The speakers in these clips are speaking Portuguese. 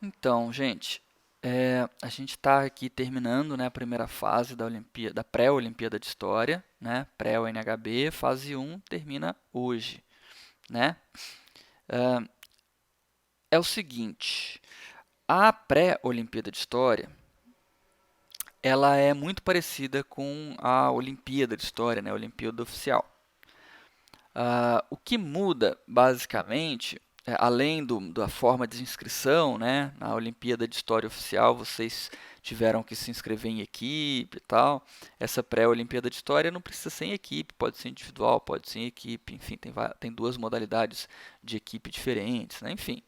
Então, gente, a gente está aqui terminando, né, a primeira fase da pré-Olimpíada de História, né, pré-UNHB, fase um termina hoje, né? Ah, É o seguinte, a pré-Olimpíada de História, ela é muito parecida com a Olimpíada de História, né, a Olimpíada oficial. O que muda, basicamente, além da forma de inscrição, né? Na Olimpíada de História Oficial, vocês tiveram que se inscrever em equipe e tal. Essa pré-Olimpíada de História não precisa ser em equipe, pode ser individual, pode ser em equipe, enfim, tem duas modalidades de equipe diferentes, né? Enfim.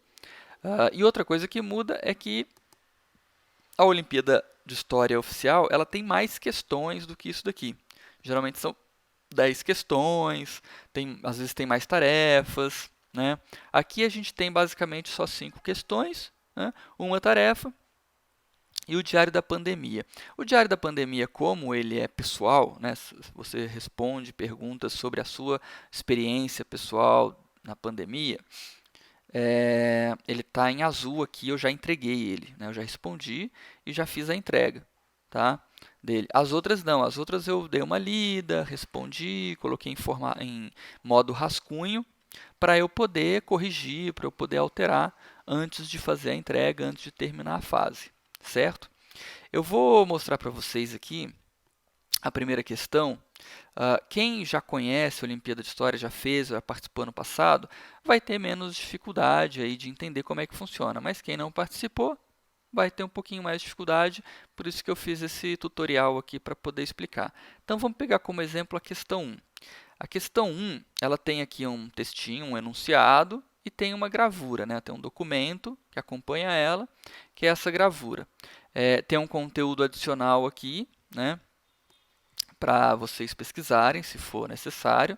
E outra coisa que muda é que a Olimpíada de História Oficial, ela tem mais questões do que isso daqui. Geralmente são 10 questões, às vezes tem mais tarefas, né? Aqui a gente tem basicamente só 5 questões, né? Uma tarefa e o diário da pandemia. O diário da pandemia, como ele é pessoal, né? Você responde perguntas sobre a sua experiência pessoal na pandemia, ele está em azul aqui, eu já entreguei ele, né? Eu já respondi e já fiz a entrega, tá? Dele. As outras não, as outras eu dei uma lida, respondi, coloquei em modo rascunho para eu poder corrigir, para eu poder alterar antes de fazer a entrega, antes de terminar a fase, certo? Eu vou mostrar para vocês aqui a primeira questão. Quem já conhece a Olimpíada de História, já fez, já participou no passado, vai ter menos dificuldade aí de entender como é que funciona. Mas quem não participou vai ter um pouquinho mais de dificuldade, por isso que eu fiz esse tutorial aqui para poder explicar. Então vamos pegar como exemplo a questão 1. A questão 1, ela tem aqui um textinho, um enunciado e tem uma gravura, né? Tem um documento que acompanha ela, que é essa gravura. Tem um conteúdo adicional aqui, né? Para vocês pesquisarem, se for necessário,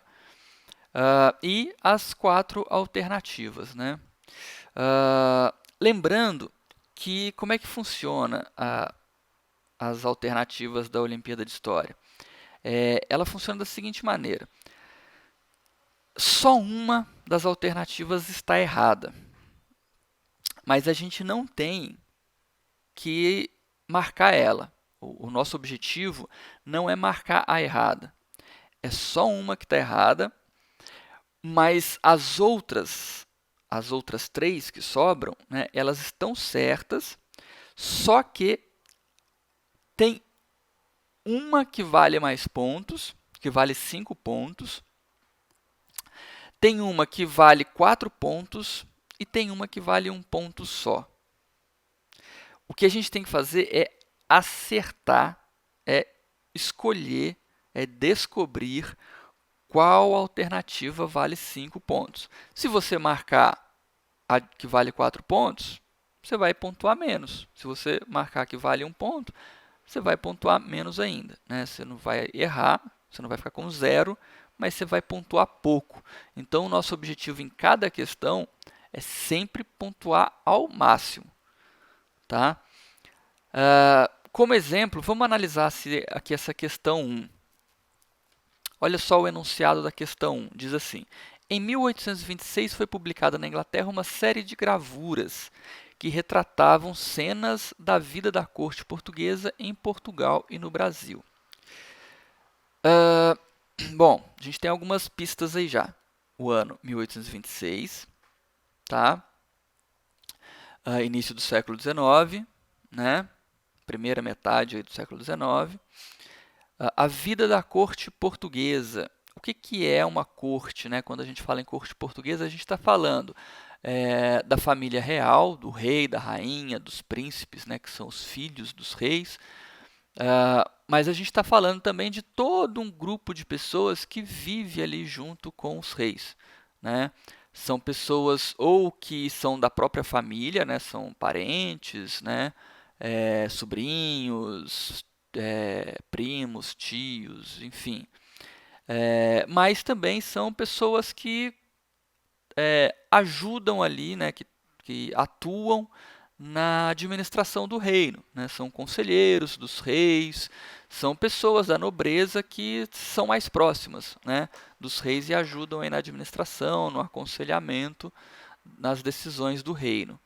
e as 4 alternativas, né? Lembrando que como é que funciona as alternativas da Olimpíada de História? Ela funciona da seguinte maneira: só uma das alternativas está errada, mas a gente não tem que marcar ela. O nosso objetivo não é marcar a errada, é só uma que está errada. Mas as outras três que sobram, né, elas estão certas, só que tem uma que vale mais pontos, que vale 5 pontos, tem uma que vale 4 pontos e tem uma que vale um ponto só. O que a gente tem que fazer é acertar, é escolher, é descobrir qual alternativa vale 5 pontos. Se você marcar a que vale 4 pontos, você vai pontuar menos. Se você marcar que vale 1 ponto, você vai pontuar menos ainda, né? Você não vai errar, você não vai ficar com zero, mas você vai pontuar pouco. Então, o nosso objetivo em cada questão é sempre pontuar ao máximo, tá? Como exemplo, vamos analisar aqui essa questão 1. Olha só o enunciado da questão 1. Diz assim: em 1826 foi publicada na Inglaterra uma série de gravuras que retratavam cenas da vida da corte portuguesa em Portugal e no Brasil. Uh, Bom, a gente tem algumas pistas aí já. O ano 1826, tá? Início do século XIX, né? Primeira metade aí do século XIX. A vida da corte portuguesa. O que é uma corte, né? Quando a gente fala em corte portuguesa, a gente está falando da família real, do rei, da rainha, dos príncipes, né? Que são os filhos dos reis. Mas a gente está falando também de todo um grupo de pessoas que vive ali junto com os reis, né? São pessoas ou que são da própria família, né? São parentes, né? Sobrinhos, primos, tios, enfim. Mas também são pessoas que ajudam ali, né, que atuam na administração do reino, né? São conselheiros dos reis, são pessoas da nobreza que são mais próximas, né, dos reis e ajudam aí na administração, no aconselhamento, nas decisões do reino,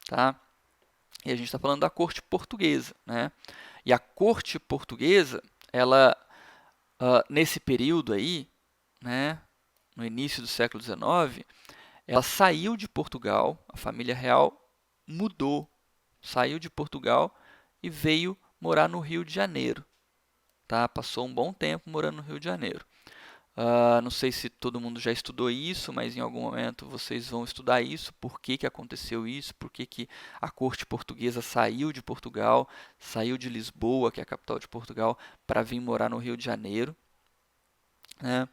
tá? E a gente está falando da corte portuguesa, né? E a corte portuguesa, ela, nesse período aí, né, no início do século XIX, ela saiu de Portugal, a família real mudou, saiu de Portugal e veio morar no Rio de Janeiro. Tá? Passou um bom tempo morando no Rio de Janeiro. Não sei se todo mundo já estudou isso, mas em algum momento vocês vão estudar isso, por que aconteceu isso, por que a corte portuguesa saiu de Portugal, saiu de Lisboa, que é a capital de Portugal, para vir morar no Rio de Janeiro. Né?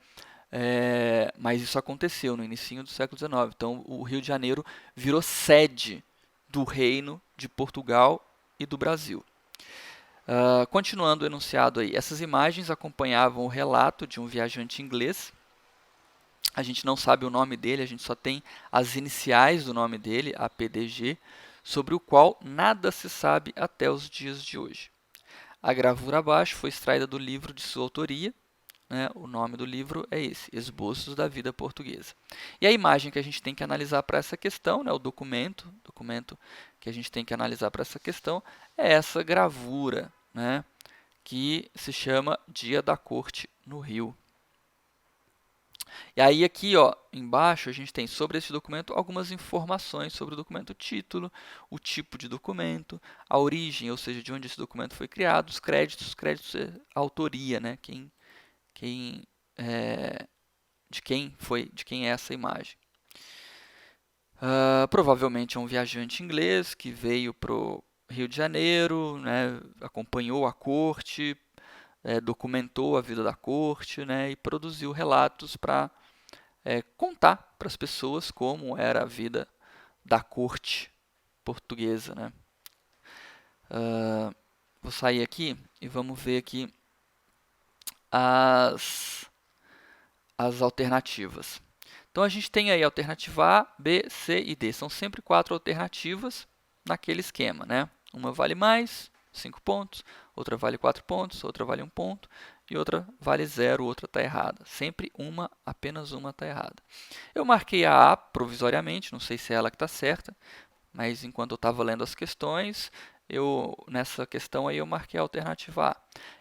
Mas isso aconteceu no início do século XIX. Então, o Rio de Janeiro virou sede do Reino de Portugal e do Brasil. Continuando o enunciado aí, essas imagens acompanhavam o relato de um viajante inglês. A gente não sabe o nome dele, a gente só tem as iniciais do nome dele, APDG, sobre o qual nada se sabe até os dias de hoje. A gravura abaixo foi extraída do livro de sua autoria, né? O nome do livro é esse, Esboços da Vida Portuguesa. E a imagem que a gente tem que analisar para essa questão, né? O documento que a gente tem que analisar para essa questão é essa gravura, né? Que se chama Dia da Corte no Rio. E aí aqui, ó, embaixo a gente tem sobre esse documento algumas informações sobre o documento, o título, o tipo de documento, a origem, ou seja, de onde esse documento foi criado, os créditos é a autoria, né? De quem é essa imagem. Provavelmente é um viajante inglês que veio para o Rio de Janeiro, né, acompanhou a corte, documentou a vida da corte, né, e produziu relatos para contar para as pessoas como era a vida da corte portuguesa. Né. Vou sair aqui e vamos ver aqui as alternativas. Então a gente tem aí a alternativa A, B, C e D. São sempre 4 alternativas naquele esquema, né? Uma vale mais, 5 pontos, outra vale 4 pontos, outra vale 1 ponto e outra vale 0, outra está errada. Sempre apenas uma está errada. Eu marquei a A provisoriamente, não sei se é ela que está certa, mas enquanto eu estava lendo as questões, nessa questão aí eu marquei a alternativa A.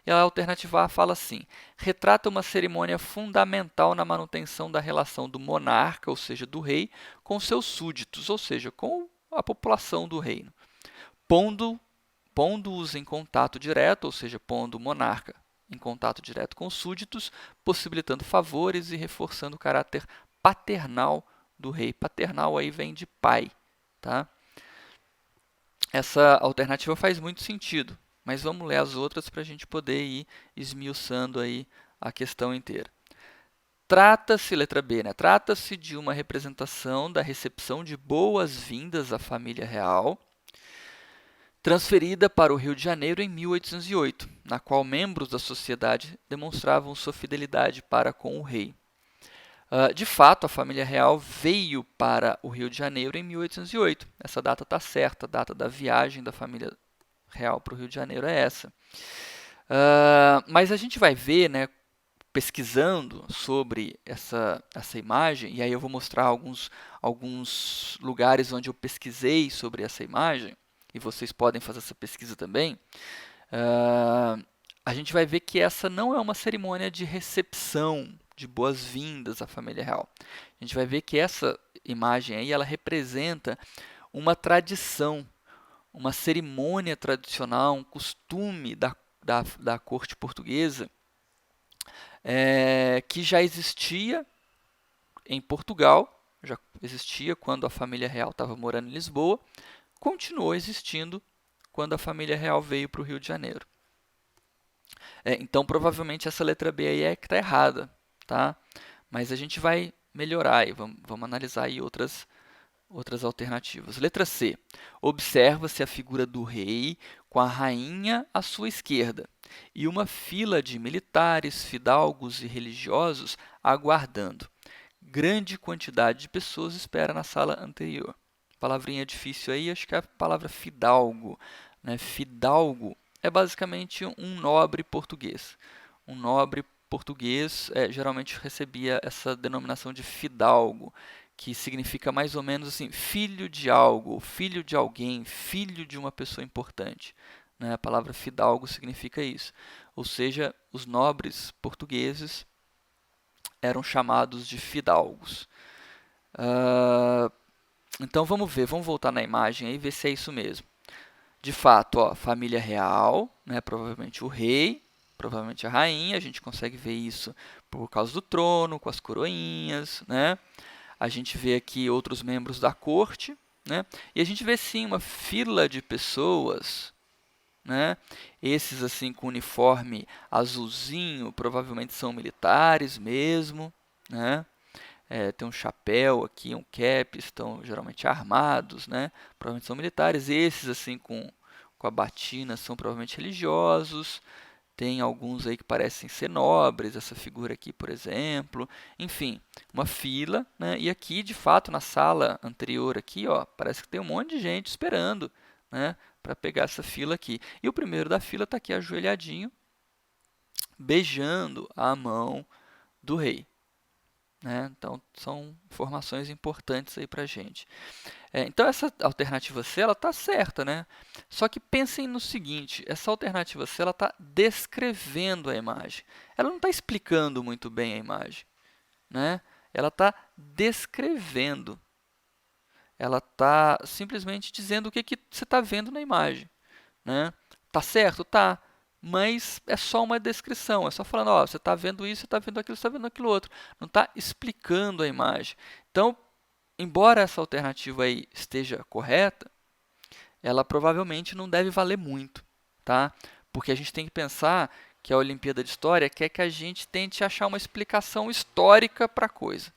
E a alternativa A fala assim: retrata uma cerimônia fundamental na manutenção da relação do monarca, ou seja, do rei, com seus súditos, ou seja, com a população do reino, pondo-os em contato direto, ou seja, pondo o monarca em contato direto com os súditos, possibilitando favores e reforçando o caráter paternal do rei. Paternal aí vem de pai, tá? Essa alternativa faz muito sentido, mas vamos ler as outras para a gente poder ir esmiuçando aí a questão inteira. Trata-se, letra B, né? Trata-se de uma representação da recepção de boas-vindas à família real, transferida para o Rio de Janeiro em 1808, na qual membros da sociedade demonstravam sua fidelidade para com o rei. De fato, a família real veio para o Rio de Janeiro em 1808. Essa data está certa, a data da viagem da família real para o Rio de Janeiro é essa. Mas a gente vai ver, né, pesquisando sobre essa imagem, e aí eu vou mostrar alguns lugares onde eu pesquisei sobre essa imagem, e vocês podem fazer essa pesquisa também. A gente vai ver que essa não é uma cerimônia de recepção, de boas-vindas à família real. A gente vai ver que essa imagem aí, ela representa uma tradição, uma cerimônia tradicional, um costume da corte portuguesa, que já existia em Portugal, já existia quando a família real estava morando em Lisboa, continuou existindo quando a família real veio para o Rio de Janeiro. Então, provavelmente essa letra B aí é que está errada, tá? Mas a gente vai melhorar e vamos analisar aí outras alternativas. Letra C. Observa-se a figura do rei com a rainha à sua esquerda e uma fila de militares, fidalgos e religiosos aguardando. Grande quantidade de pessoas espera na sala anterior. Palavrinha difícil aí, acho que é a palavra fidalgo, né? Fidalgo é basicamente um nobre português. Um nobre português geralmente recebia essa denominação de fidalgo, que significa mais ou menos assim, filho de algo, filho de alguém, filho de uma pessoa importante, né? A palavra fidalgo significa isso. Ou seja, os nobres portugueses eram chamados de fidalgos. Então vamos ver, vamos voltar na imagem aí e ver se é isso mesmo. De fato, ó, família real, né? Provavelmente o rei, provavelmente a rainha, a gente consegue ver isso por causa do trono, com as coroinhas, né? A gente vê aqui outros membros da corte, né? E a gente vê sim uma fila de pessoas, né? Esses assim com uniforme azulzinho, provavelmente são militares mesmo, né? Tem um chapéu aqui, um cap, estão geralmente armados, né? Provavelmente são militares. Esses assim com a batina são provavelmente religiosos. Tem alguns aí que parecem ser nobres, essa figura aqui, por exemplo. Enfim, uma fila, né? E aqui, de fato, na sala anterior aqui, ó, parece que tem um monte de gente esperando, né, para pegar essa fila aqui. E o primeiro da fila está aqui ajoelhadinho, beijando a mão do rei, né? Então, são informações importantes aí para a gente. Então, essa alternativa C está certa, né? Só que pensem no seguinte, essa alternativa C está descrevendo a imagem. Ela não está explicando muito bem a imagem, né? Ela está descrevendo. Ela está simplesmente dizendo o que você está vendo na imagem, né? Tá certo? Tá. Mas é só uma descrição, é só falando, ó, você está vendo isso, você está vendo aquilo, você está vendo aquilo outro. Não está explicando a imagem. Então, embora essa alternativa aí esteja correta, ela provavelmente não deve valer muito, tá? Porque a gente tem que pensar que a Olimpíada de História quer que a gente tente achar uma explicação histórica para a coisa,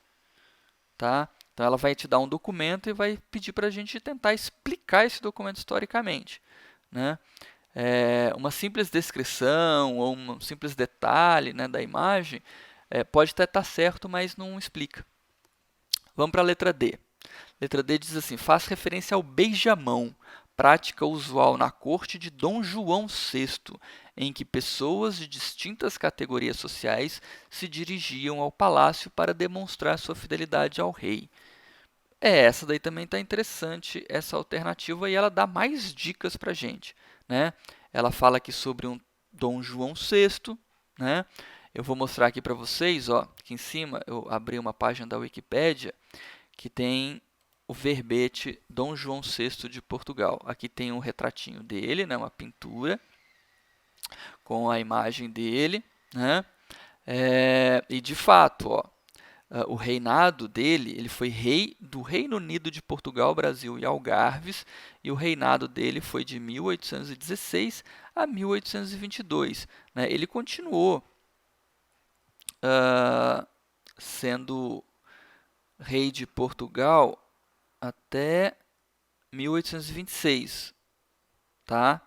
tá? Então ela vai te dar um documento e vai pedir para a gente tentar explicar esse documento historicamente, né? Uma simples descrição ou um simples detalhe, né, da imagem pode até estar certo, mas não explica. Vamos para a letra D. Letra D diz assim: faz referência ao beijamão, prática usual na corte de Dom João VI, em que pessoas de distintas categorias sociais se dirigiam ao palácio para demonstrar sua fidelidade ao rei. Essa daí também está interessante, essa alternativa, e ela dá mais dicas para a gente, né? Ela fala aqui sobre um Dom João VI, né? Eu vou mostrar aqui para vocês, ó, aqui em cima eu abri uma página da Wikipédia que tem o verbete Dom João VI de Portugal. Aqui tem um retratinho dele, né, uma pintura com a imagem dele, né? E de fato, ó, o reinado dele, ele foi rei do Reino Unido de Portugal, Brasil e Algarves, e o reinado dele foi de 1816 a 1822. Né? Ele continuou sendo rei de Portugal até 1826, tá?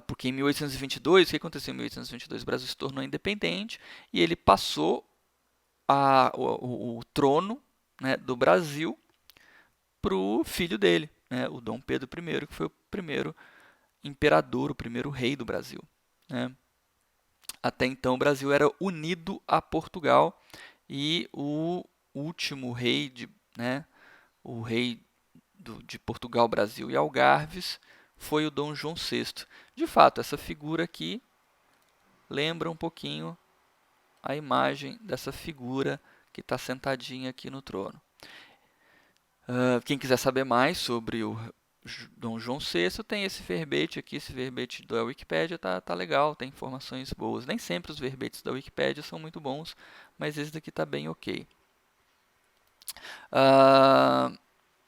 Porque em 1822, o que aconteceu em 1822? O Brasil se tornou independente e ele passou o trono, né, do Brasil para o filho dele, né, o Dom Pedro I, que foi o primeiro imperador, o primeiro rei do Brasil. Né? Até então, o Brasil era unido a Portugal e o último rei, o rei de Portugal, Brasil e Algarves foi o Dom João VI. De fato, essa figura aqui lembra um pouquinho a imagem dessa figura que está sentadinha aqui no trono. Quem quiser saber mais sobre o Dom João VI, tem esse verbete aqui, esse verbete da Wikipédia tá legal, tem informações boas. Nem sempre os verbetes da Wikipédia são muito bons, mas esse daqui está bem ok.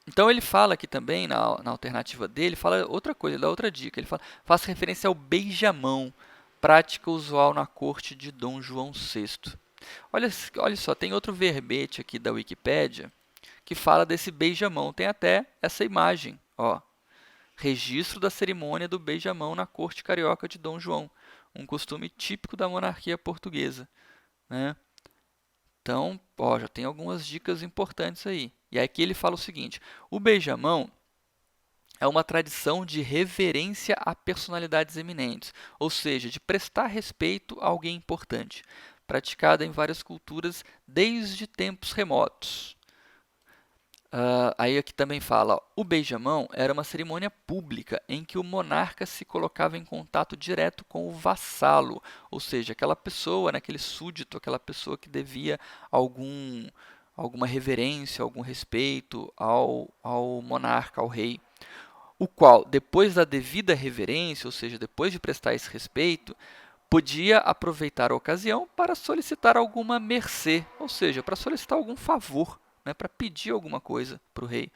Então ele fala aqui também, na alternativa dele, fala outra coisa, ele dá outra dica. Ele fala, faz referência ao beijamão, prática usual na corte de Dom João VI. Olha só, tem outro verbete aqui da Wikipédia que fala desse beijamão. Tem até essa imagem, ó. Registro da cerimônia do beijamão na corte carioca de Dom João, um costume típico da monarquia portuguesa, né? Então, ó, já tem algumas dicas importantes aí. E aqui ele fala o seguinte: o beijamão é uma tradição de reverência a personalidades eminentes, ou seja, de prestar respeito a alguém importante, praticada em várias culturas desde tempos remotos. Aí aqui também fala, ó, o beijamão era uma cerimônia pública em que o monarca se colocava em contato direto com o vassalo, ou seja, aquela pessoa, né, aquele súdito, aquela pessoa que devia alguma reverência, algum respeito ao monarca, ao rei, o qual, depois da devida reverência, ou seja, depois de prestar esse respeito, podia aproveitar a ocasião para solicitar alguma mercê, ou seja, para solicitar algum favor, né, para pedir alguma coisa para o rei.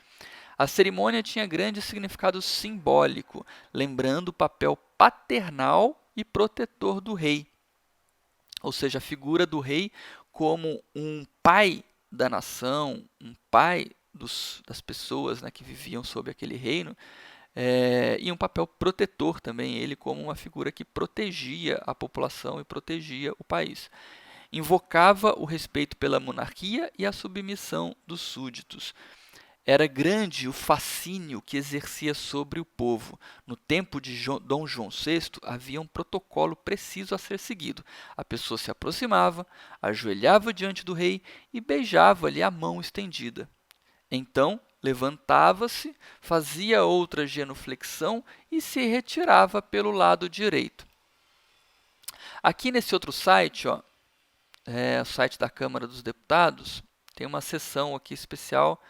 A cerimônia tinha grande significado simbólico, lembrando o papel paternal e protetor do rei, ou seja, a figura do rei como um pai da nação, um pai das pessoas, né, que viviam sob aquele reino, e um papel protetor também, ele como uma figura que protegia a população e protegia o país. Invocava o respeito pela monarquia e a submissão dos súditos. Era grande o fascínio que exercia sobre o povo. No tempo de Dom João VI, havia um protocolo preciso a ser seguido. A pessoa se aproximava, ajoelhava diante do rei e beijava-lhe a mão estendida. Então, levantava-se, fazia outra genuflexão e se retirava pelo lado direito. Aqui nesse outro site, ó, o site da Câmara dos Deputados, tem uma seção aqui especial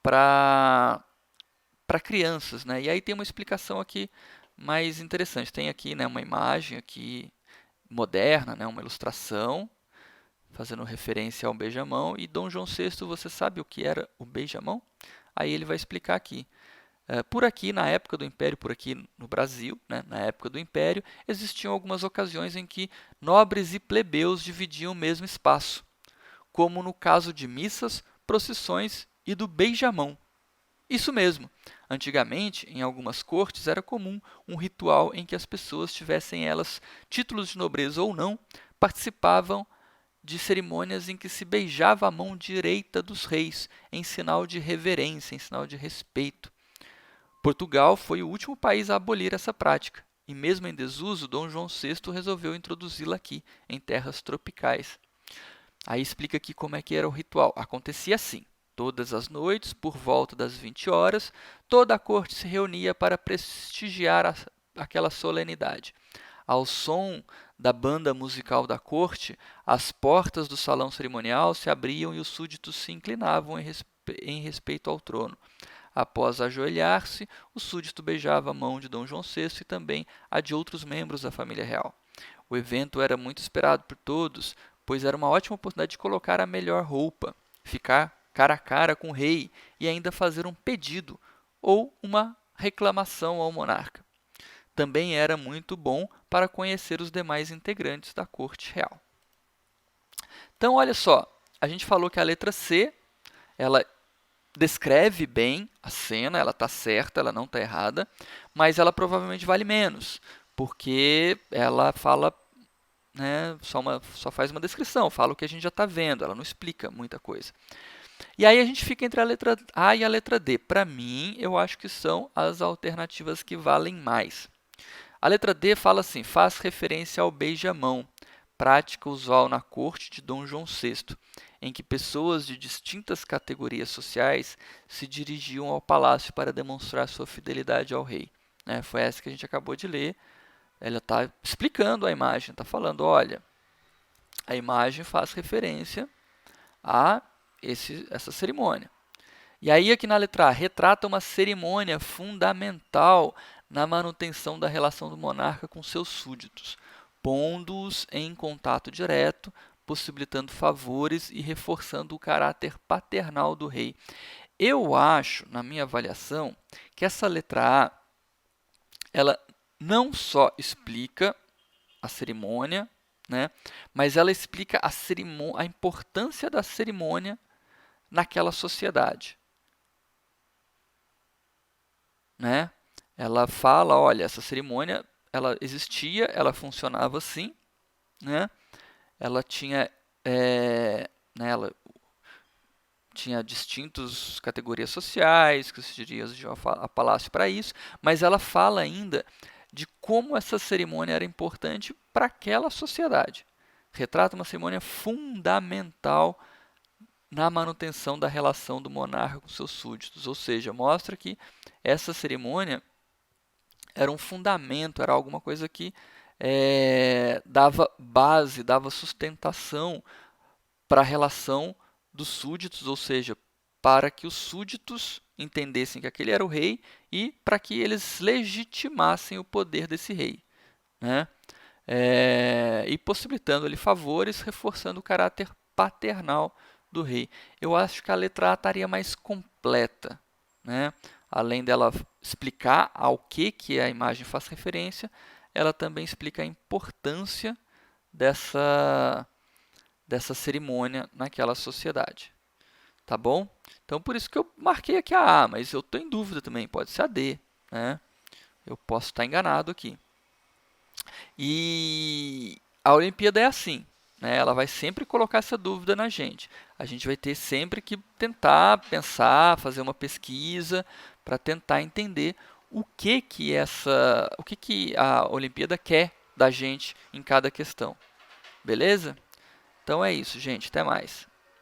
para crianças, né? E aí tem uma explicação aqui mais interessante. Tem aqui, né, uma imagem aqui moderna, né, uma ilustração fazendo referência ao beijamão. E Dom João VI, você sabe o que era o beijamão? Aí ele vai explicar aqui. Por aqui, na época do Império, por aqui no Brasil, né, na época do Império, existiam algumas ocasiões em que nobres e plebeus dividiam o mesmo espaço, como no caso de missas, procissões e do beijamão. Isso mesmo. Antigamente, em algumas cortes, era comum um ritual em que as pessoas, tivessem elas títulos de nobreza ou não, participavam de cerimônias em que se beijava a mão direita dos reis, em sinal de reverência, em sinal de respeito. Portugal foi o último país a abolir essa prática, e mesmo em desuso, Dom João VI resolveu introduzi-la aqui, em terras tropicais. Aí explica aqui como é que era o ritual. Acontecia assim. Todas as noites, por volta das 20 horas, toda a corte se reunia para prestigiar aquela solenidade. Ao som da banda musical da corte, as portas do salão cerimonial se abriam e os súditos se inclinavam em respeito ao trono. Após ajoelhar-se, o súdito beijava a mão de Dom João VI e também a de outros membros da família real. O evento era muito esperado por todos, pois era uma ótima oportunidade de colocar a melhor roupa, ficar cara a cara com o rei e ainda fazer um pedido ou uma reclamação ao monarca. Também era muito bom para conhecer os demais integrantes da corte real. Então, olha só, a gente falou que a letra C, ela descreve bem a cena, ela está certa, ela não está errada, mas ela provavelmente vale menos, porque ela fala, né, só faz uma descrição, fala o que a gente já está vendo, ela não explica muita coisa. E aí a gente fica entre a letra A e a letra D. Para mim, eu acho que são as alternativas que valem mais. A letra D fala assim, faz referência ao beijamão, prática usual na corte de Dom João VI, em que pessoas de distintas categorias sociais se dirigiam ao palácio para demonstrar sua fidelidade ao rei. Foi essa que a gente acabou de ler. Ela está explicando a imagem, está falando, olha, a imagem faz referência a essa cerimônia. E aí aqui na letra A, retrata uma cerimônia fundamental na manutenção da relação do monarca com seus súditos, pondo-os em contato direto, possibilitando favores e reforçando o caráter paternal do rei. Eu acho, na minha avaliação, que essa letra A, ela não só explica a cerimônia, né, mas ela explica a importância da cerimônia naquela sociedade. Né? Ela fala, olha, essa cerimônia ela existia, ela funcionava assim, né? Ela tinha, ela tinha distintas categorias sociais que se dirigiam a palácio para isso, mas ela fala ainda de como essa cerimônia era importante para aquela sociedade. Retrata uma cerimônia fundamental na manutenção da relação do monarca com seus súditos. Ou seja, mostra que essa cerimônia era um fundamento, era alguma coisa que dava base, dava sustentação para a relação dos súditos, ou seja, para que os súditos entendessem que aquele era o rei e para que eles legitimassem o poder desse rei, né? E possibilitando-lhe favores, reforçando o caráter paternal do rei. Eu acho que a letra A estaria mais completa, né? Além dela explicar ao que a imagem faz referência, ela também explica a importância dessa cerimônia naquela sociedade. Tá bom? Então, por isso que eu marquei aqui a A, mas eu estou em dúvida também, pode ser a D, né? Eu posso estar enganado aqui. E a Olimpíada é assim, né? Ela vai sempre colocar essa dúvida na gente. A gente vai ter sempre que tentar pensar, fazer uma pesquisa para tentar entender o que a Olimpíada quer da gente em cada questão. Beleza? Então é isso, gente. Até mais.